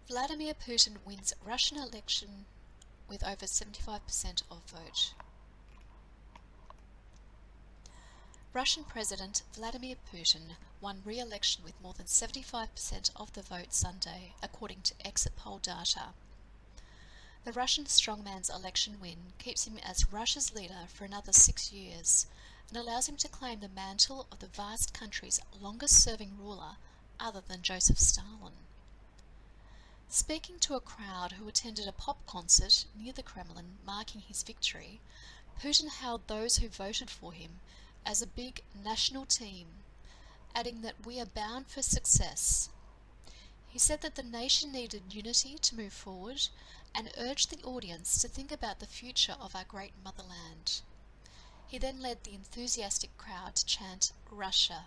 Vladimir Putin wins Russian election with over 75% of vote. Russian President Vladimir Putin won re-election with more than 75% of the vote Sunday, according to exit poll data. The Russian strongman's election win keeps him as Russia's leader for another 6 years and allows him to claim the mantle of the vast country's longest-serving ruler other than Joseph Stalin. Speaking to a crowd who attended a pop concert near the Kremlin marking his victory, Putin hailed those who voted for him as a big national team, adding that we are bound for success. He said that the nation needed unity to move forward and urged the audience to think about the future of our great motherland. He then led the enthusiastic crowd to chant Russia.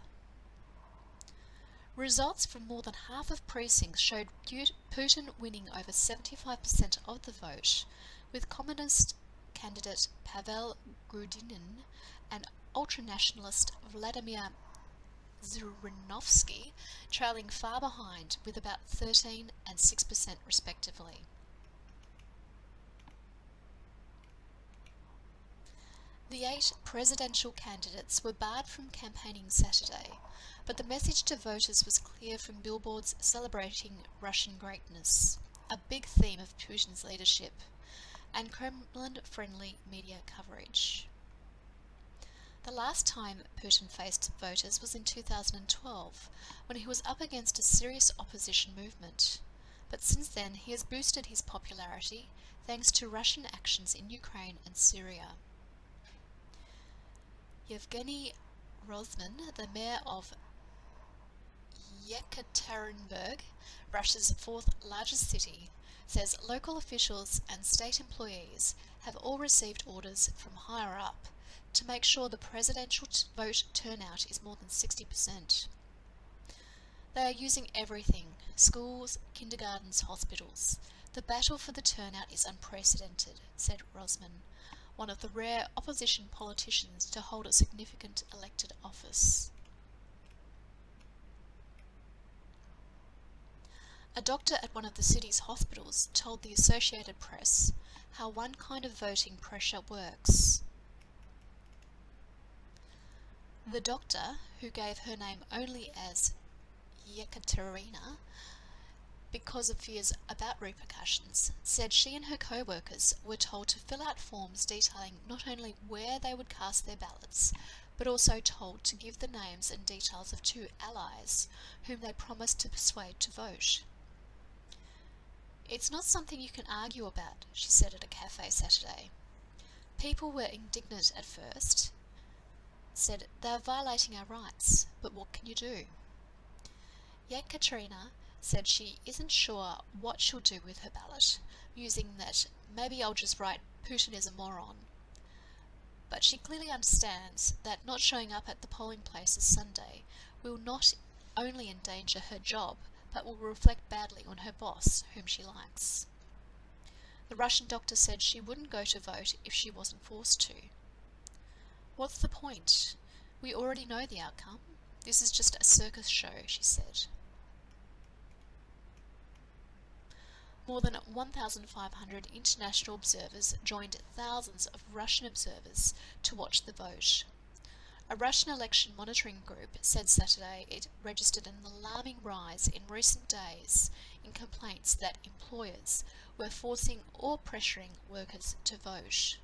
Results from more than half of precincts showed Putin winning over 75% of the vote, with communist candidate Pavel Grudinin and ultranationalist Vladimir Zhirinovsky trailing far behind with about 13% and 6% respectively. The 8 presidential candidates were barred from campaigning Saturday, but the message to voters was clear from billboards celebrating Russian greatness, a big theme of Putin's leadership, and Kremlin-friendly media coverage. The last time Putin faced voters was in 2012, when he was up against a serious opposition movement. But since then, he has boosted his popularity thanks to Russian actions in Ukraine and Syria. Yevgeny Rozman, the mayor of Yekaterinburg, Russia's 4th largest city, says local officials and state employees have all received orders from higher up to make sure the presidential vote turnout is more than 60%. They are using everything: schools, kindergartens, hospitals. The battle for the turnout is unprecedented, said Rozman, one of the rare opposition politicians to hold a significant elected office. A doctor at one of the city's hospitals told the Associated Press how one kind of voting pressure works. The doctor, who gave her name only as Yekaterina because of fears about repercussions, said she and her co-workers were told to fill out forms detailing not only where they would cast their ballots, but also told to give the names and details of 2 allies whom they promised to persuade to vote. "It's not something you can argue about," she said at a cafe Saturday. People were indignant at first, said they are violating our rights, but what can you do? Yekaterina said she isn't sure what she'll do with her ballot, musing that maybe I'll just write Putin is a moron. But she clearly understands that not showing up at the polling places Sunday will not only endanger her job, but will reflect badly on her boss, whom she likes. The Russian doctor said she wouldn't go to vote if she wasn't forced to. "What's the point? We already know the outcome. This is just a circus show," she said. More than 1,500 international observers joined thousands of Russian observers to watch the vote. A Russian election monitoring group said Saturday it registered an alarming rise in recent days in complaints that employers were forcing or pressuring workers to vote.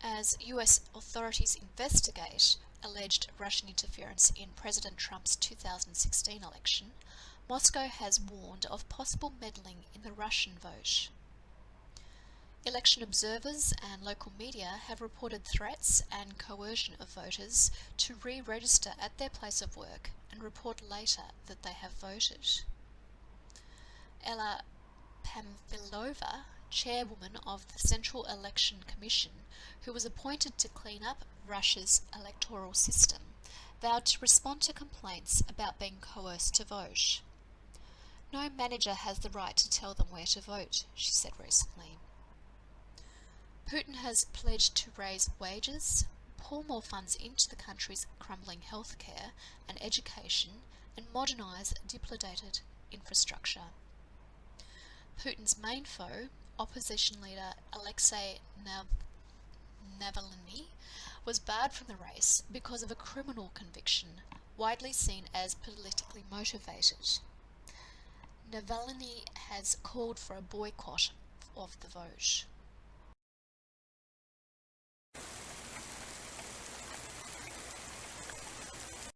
As US authorities investigate alleged Russian interference in President Trump's 2016 election, Moscow has warned of possible meddling in the Russian vote. Election observers and local media have reported threats and coercion of voters to re-register at their place of work and report later that they have voted. Ella Pamfilova, chairwoman of the Central Election Commission, who was appointed to clean up Russia's electoral system, vowed to respond to complaints about being coerced to vote. "No manager has the right to tell them where to vote," she said recently. Putin has pledged to raise wages, pour more funds into the country's crumbling healthcare and education and modernise dilapidated infrastructure. Putin's main foe, opposition leader Alexei Navalny, was barred from the race because of a criminal conviction, widely seen as politically motivated. Navalny has called for a boycott of the vote.